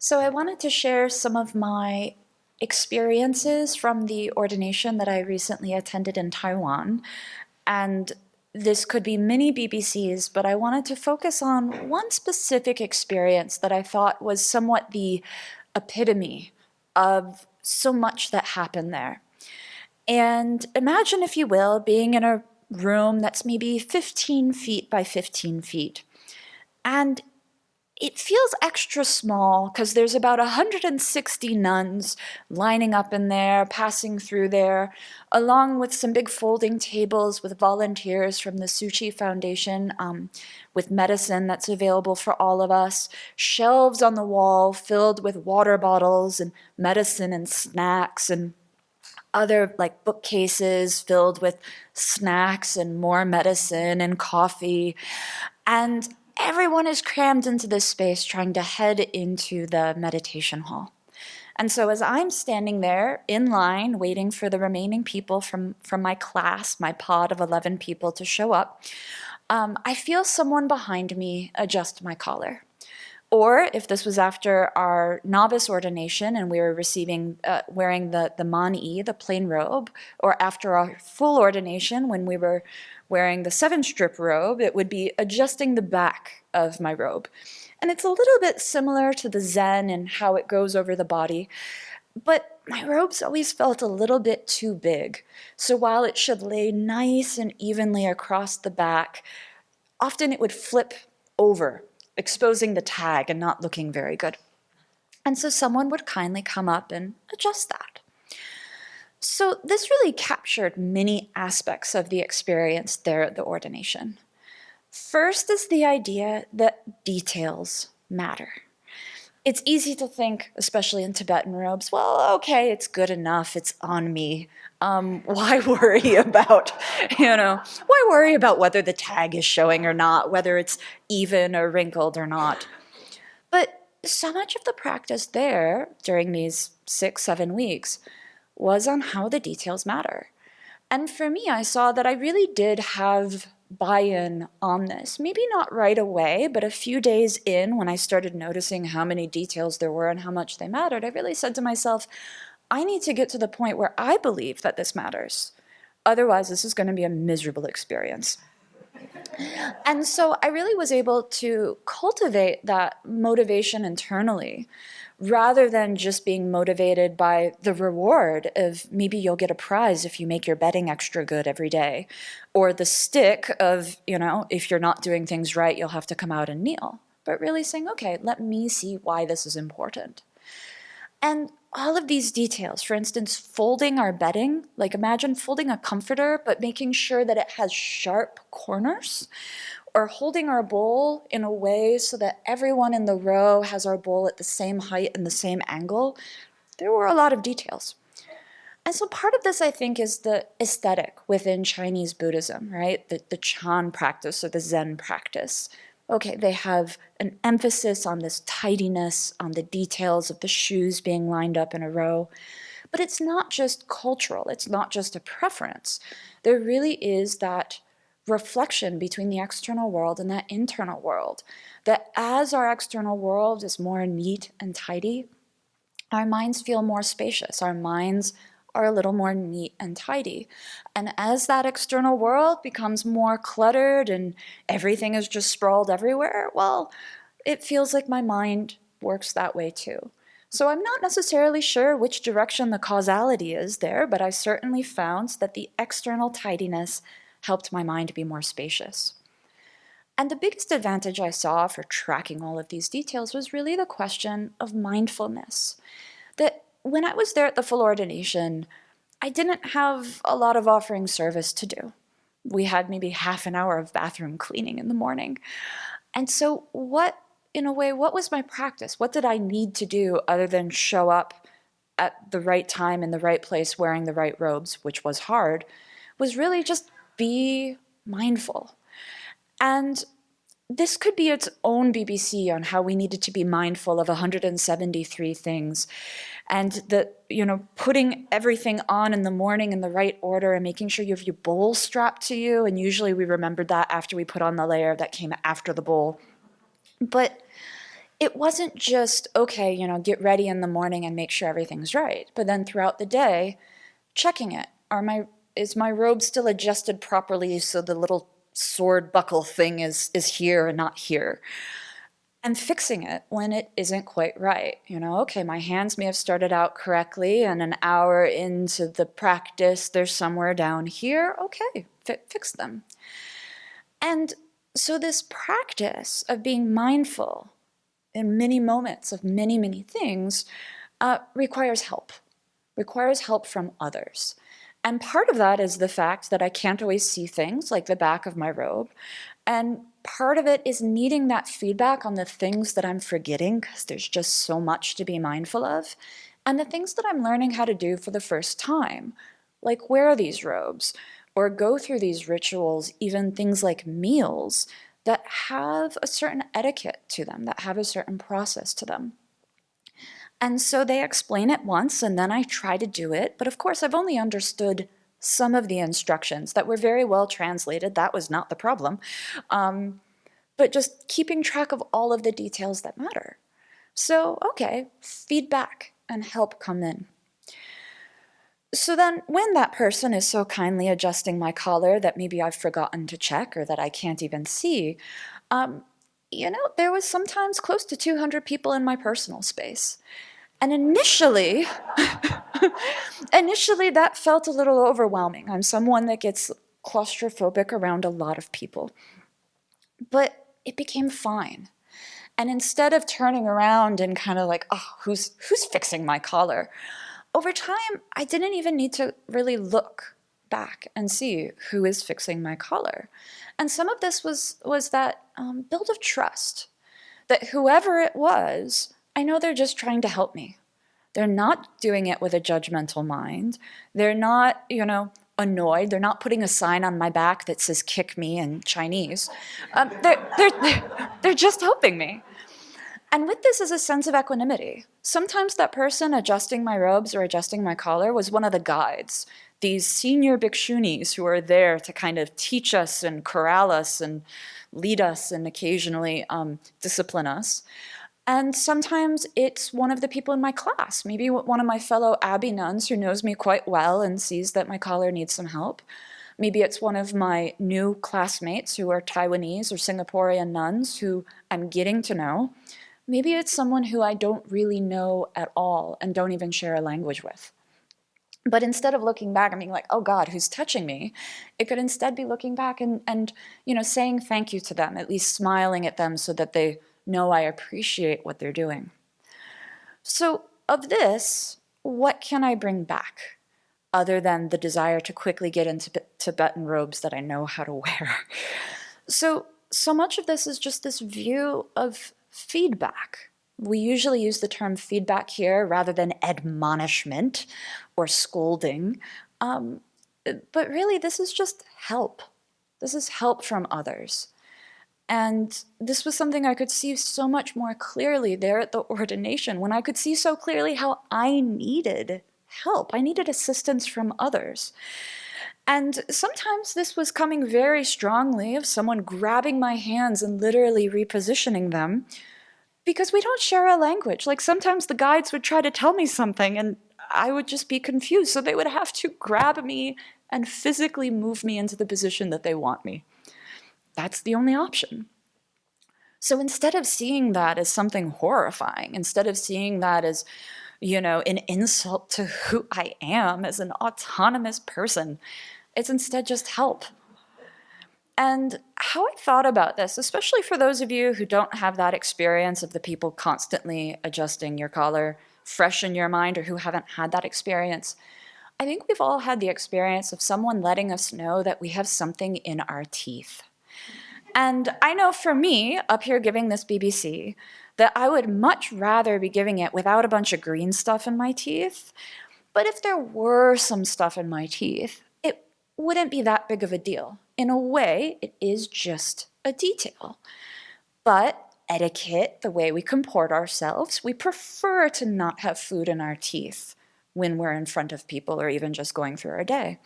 So I wanted to share some of my experiences from the ordination that I recently attended in Taiwan. And this could be many BBCs, but I wanted to focus on one specific experience that I thought was somewhat the epitome of so much that happened there. And imagine, if you will, being in a room that's maybe 15 feet by 15 feet. And it feels extra small because there's about 160 nuns lining up in there, passing through there, along with some big folding tables with volunteers from the Suchi Foundation with medicine that's available for all of us, shelves on the wall filled with water bottles and medicine and snacks, and other like bookcases filled with snacks and more medicine and coffee. And everyone is crammed into this space trying to head into the meditation hall. And so as I'm standing there in line waiting for the remaining people from my class, my pod of 11 people to show up, I feel someone behind me adjust my collar. Or if this was after our novice ordination and we were receiving, wearing the mani, the plain robe, or after our full ordination when we were wearing the 7-strip robe, it would be adjusting the back of my robe. And it's a little bit similar to the Zen and how it goes over the body, but my robes always felt a little bit too big. So while it should lay nice and evenly across the back, often it would flip over, exposing the tag and not looking very good. And so someone would kindly come up and adjust that. So this really captured many aspects of the experience there at the ordination. First is the idea that details matter. It's easy to think, especially in Tibetan robes, well, okay, it's good enough, it's on me. Why worry about, why worry about whether the tag is showing or not, whether it's even or wrinkled or not? But so much of the practice there during these 6-7 weeks was on how the details matter. And for me, I saw that I really did have buy-in on this. Maybe not right away, but a few days in, when I started noticing how many details there were and how much they mattered, I really said to myself, I need to get to the point where I believe that this matters. Otherwise, this is going to be a miserable experience. And so I really was able to cultivate that motivation internally, rather than just being motivated by the reward of maybe you'll get a prize if you make your bedding extra good every day, or the stick of, if you're not doing things right, you'll have to come out and kneel. But really saying, okay, let me see why this is important. And all of these details, for instance, folding our bedding, like imagine folding a comforter, but making sure that it has sharp corners, or holding our bowl in a way so that everyone in the row has our bowl at the same height and the same angle. There were a lot of details. And so part of this, I think, is the aesthetic within Chinese Buddhism, right? The Chan practice or the Zen practice. Okay, they have an emphasis on this tidiness, on the details of the shoes being lined up in a row. But it's not just cultural, it's not just a preference. There really is that reflection between the external world and that internal world, that as our external world is more neat and tidy, our minds feel more spacious, our minds are a little more neat and tidy. And as that external world becomes more cluttered and everything is just sprawled everywhere, well, it feels like my mind works that way too. So I'm not necessarily sure which direction the causality is there, but I certainly found that the external tidiness helped my mind be more spacious. And the biggest advantage I saw for tracking all of these details was really the question of mindfulness. That when I was there at the full ordination, I didn't have a lot of offering service to do. We had maybe half an hour of bathroom cleaning in the morning. And so what was my practice? What did I need to do other than show up at the right time in the right place wearing the right robes, which was hard, was really just be mindful. And this could be its own BBC on how we needed to be mindful of 173 things. And that, putting everything on in the morning in the right order and making sure you have your bowl strapped to you. And usually we remembered that after we put on the layer that came after the bowl. But it wasn't just, okay, get ready in the morning and make sure everything's right, but then throughout the day, checking it. Is my robe still adjusted properly so the little sword buckle thing is here and not here? And fixing it when it isn't quite right. Okay, my hands may have started out correctly, and an hour into the practice, they're somewhere down here. Okay, fix them. And so this practice of being mindful in many moments of many, many things requires help from others. And part of that is the fact that I can't always see things like the back of my robe. And part of it is needing that feedback on the things that I'm forgetting, because there's just so much to be mindful of, and the things that I'm learning how to do for the first time, like wear these robes, or go through these rituals, even things like meals, that have a certain etiquette to them, that have a certain process to them. And so they explain it once, and then I try to do it. But of course, I've only understood some of the instructions that were very well translated. That was not the problem. But just keeping track of all of the details that matter. So, okay, feedback and help come in. So then when that person is so kindly adjusting my collar that maybe I've forgotten to check or that I can't even see, there was sometimes close to 200 people in my personal space. And initially that felt a little overwhelming. I'm someone that gets claustrophobic around a lot of people. But it became fine. And instead of turning around and kind of like, oh, who's fixing my collar? Over time, I didn't even need to really look back and see who is fixing my collar. And some of this was that build of trust, that whoever it was, I know they're just trying to help me. They're not doing it with a judgmental mind. They're not, annoyed. They're not putting a sign on my back that says "kick me" in Chinese. They're just helping me. And with this is a sense of equanimity. Sometimes that person adjusting my robes or adjusting my collar was one of the guides, these senior bhikshunis who are there to kind of teach us and corral us and lead us and occasionally discipline us. And sometimes it's one of the people in my class, maybe one of my fellow Abbey nuns who knows me quite well and sees that my collar needs some help. Maybe it's one of my new classmates who are Taiwanese or Singaporean nuns who I'm getting to know. Maybe it's someone who I don't really know at all and don't even share a language with. But instead of looking back and being like, oh God, who's touching me? It could instead be looking back and saying thank you to them, at least smiling at them so that they know I appreciate what they're doing. So of this, what can I bring back other than the desire to quickly get into Tibetan robes that I know how to wear? So much of this is just this view of feedback. We usually use the term feedback here rather than admonishment or scolding. But really, this is just help. This is help from others. And this was something I could see so much more clearly there at the ordination, when I could see so clearly how I needed help. I needed assistance from others. And sometimes this was coming very strongly of someone grabbing my hands and literally repositioning them, because we don't share a language. Like sometimes the guides would try to tell me something and I would just be confused. So they would have to grab me and physically move me into the position that they want me. That's the only option. So instead of seeing that as something horrifying, instead of seeing that as, an insult to who I am as an autonomous person, it's instead just help. And how I thought about this, especially for those of you who don't have that experience of the people constantly adjusting your collar fresh in your mind, or who haven't had that experience, I think we've all had the experience of someone letting us know that we have something in our teeth. And I know for me, up here giving this BBC, that I would much rather be giving it without a bunch of green stuff in my teeth. But if there were some stuff in my teeth, it wouldn't be that big of a deal. In a way, it is just a detail. But etiquette, the way we comport ourselves, we prefer to not have food in our teeth when we're in front of people or even just going through our day.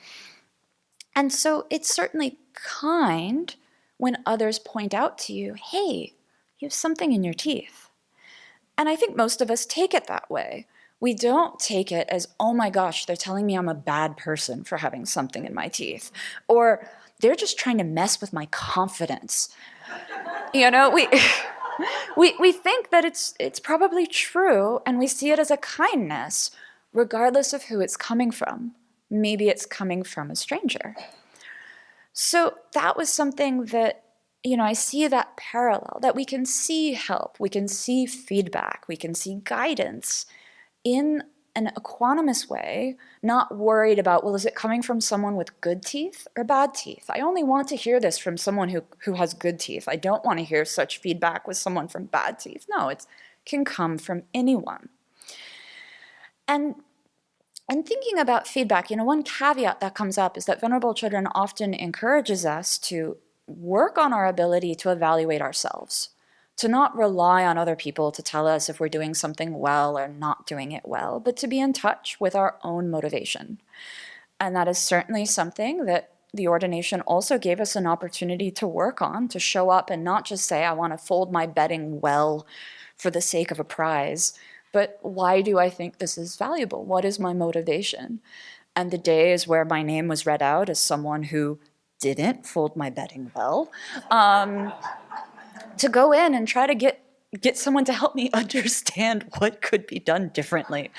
And so it's certainly kind when others point out to you, hey, you have something in your teeth. And I think most of us take it that way. We don't take it as, oh my gosh, they're telling me I'm a bad person for having something in my teeth. Or they're just trying to mess with my confidence. You know, we think that it's probably true, and we see it as a kindness, regardless of who it's coming from. Maybe it's coming from a stranger. So that was something that, I see that parallel, that we can see help, we can see feedback, we can see guidance in an equanimous way, not worried about, well, is it coming from someone with good teeth or bad teeth? I only want to hear this from someone who has good teeth. I don't want to hear such feedback with someone from bad teeth. No, it can come from anyone. And thinking about feedback, one caveat that comes up is that Venerable Children often encourages us to work on our ability to evaluate ourselves, to not rely on other people to tell us if we're doing something well or not doing it well, but to be in touch with our own motivation. And that is certainly something that the ordination also gave us an opportunity to work on, to show up and not just say, I want to fold my bedding well for the sake of a prize, but why do I think this is valuable? What is my motivation? And the days where my name was read out as someone who didn't fold my bedding well, to go in and try to get someone to help me understand what could be done differently.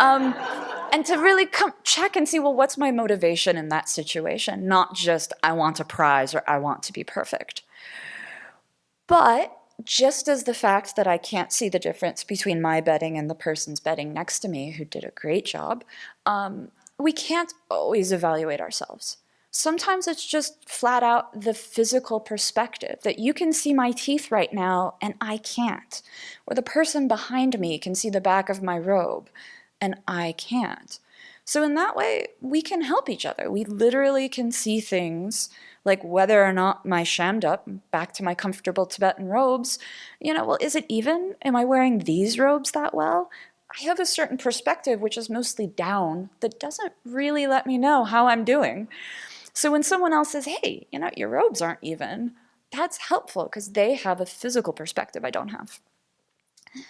And to really check and see, well, what's my motivation in that situation? Not just, I want a prize or I want to be perfect. But just as the fact that I can't see the difference between my bedding and the person's bedding next to me, who did a great job, we can't always evaluate ourselves. Sometimes it's just flat out the physical perspective, that you can see my teeth right now and I can't. Or the person behind me can see the back of my robe and I can't. So in that way, we can help each other. We literally can see things like whether or not my shammed up, back to my comfortable Tibetan robes, well, is it even? Am I wearing these robes that well? I have a certain perspective, which is mostly down, that doesn't really let me know how I'm doing. So when someone else says, hey, your robes aren't even, that's helpful because they have a physical perspective I don't have.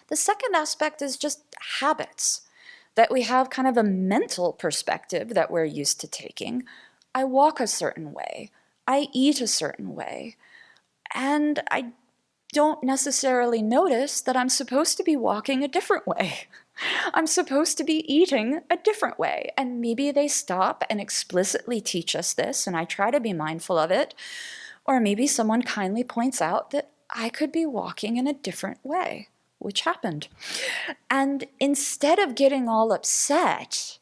The second aspect is just habits, that we have kind of a mental perspective that we're used to taking. I walk a certain way, I eat a certain way, and I don't necessarily notice that I'm supposed to be walking a different way. I'm supposed to be eating a different way. And maybe they stop and explicitly teach us this, and I try to be mindful of it. Or maybe someone kindly points out that I could be walking in a different way, which happened. And instead of getting all upset,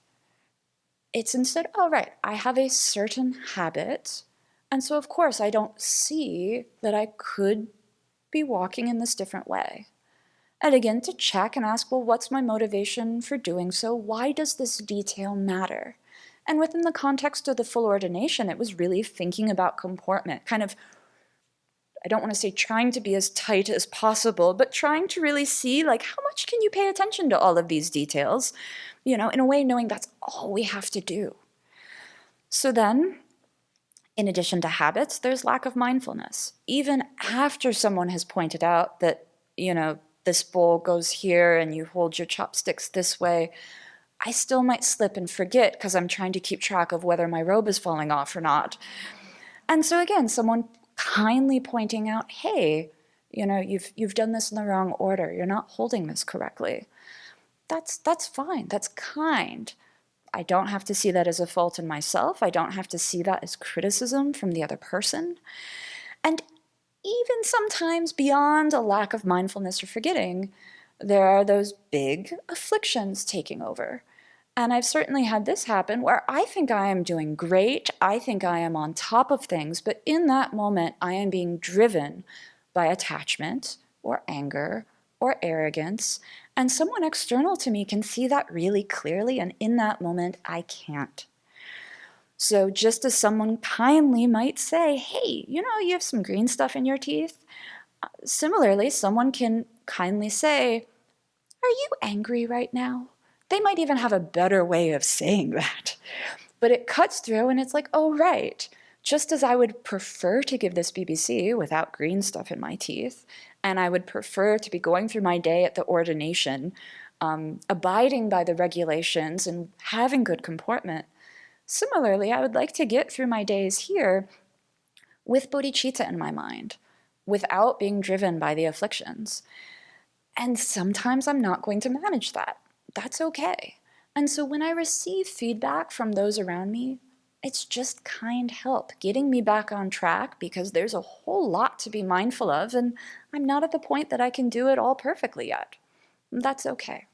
it's instead, oh, right, I have a certain habit, and so of course I don't see that I could be walking in this different way. And again, to check and ask, well, what's my motivation for doing so? Why does this detail matter? And within the context of the full ordination, it was really thinking about comportment, kind of, I don't want to say trying to be as tight as possible, but trying to really see, like, how much can you pay attention to all of these details? In a way, knowing that's all we have to do. So then, in addition to habits, there's lack of mindfulness. Even after someone has pointed out that, this bowl goes here and you hold your chopsticks this way, I still might slip and forget because I'm trying to keep track of whether my robe is falling off or not. And so again, someone kindly pointing out, hey, you've done this in the wrong order. You're not holding this correctly. That's fine. That's kind. I don't have to see that as a fault in myself. I don't have to see that as criticism from the other person. And even sometimes beyond a lack of mindfulness or forgetting, there are those big afflictions taking over. And I've certainly had this happen where I think I am doing great, I think I am on top of things, but in that moment I am being driven by attachment or anger or arrogance, and someone external to me can see that really clearly, and in that moment I can't. So just as someone kindly might say, hey, you have some green stuff in your teeth, similarly, someone can kindly say, are you angry right now? They might even have a better way of saying that. But it cuts through and it's like, oh, right. just as I would prefer to give this BBC without green stuff in my teeth, and I would prefer to be going through my day at the ordination, abiding by the regulations and having good comportment, similarly, I would like to get through my days here with bodhicitta in my mind, without being driven by the afflictions. And sometimes I'm not going to manage that. That's okay. And so when I receive feedback from those around me, it's just kind help, getting me back on track, because there's a whole lot to be mindful of, and I'm not at the point that I can do it all perfectly yet. That's okay.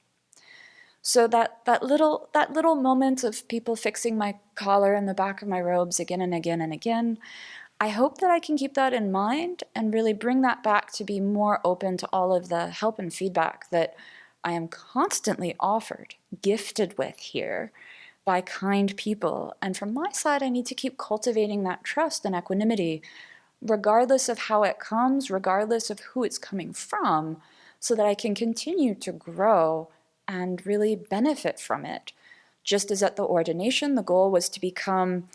So that little moment of people fixing my collar and the back of my robes again and again and again, I hope that I can keep that in mind and really bring that back to be more open to all of the help and feedback that I am constantly offered, gifted with here by kind people. And from my side, I need to keep cultivating that trust and equanimity, regardless of how it comes, regardless of who it's coming from, so that I can continue to grow and really benefit from it. Just as at the ordination, the goal was to become,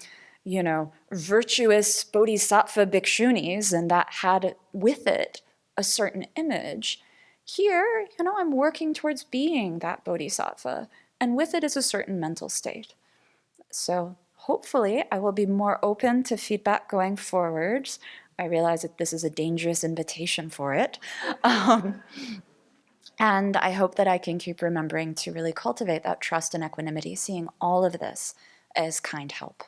virtuous bodhisattva bhikshunis, and that had with it a certain image. Here, I'm working towards being that bodhisattva, and with it is a certain mental state. So hopefully I will be more open to feedback going forwards. I realize that this is a dangerous invitation for it. And I hope that I can keep remembering to really cultivate that trust and equanimity, seeing all of this as kind help.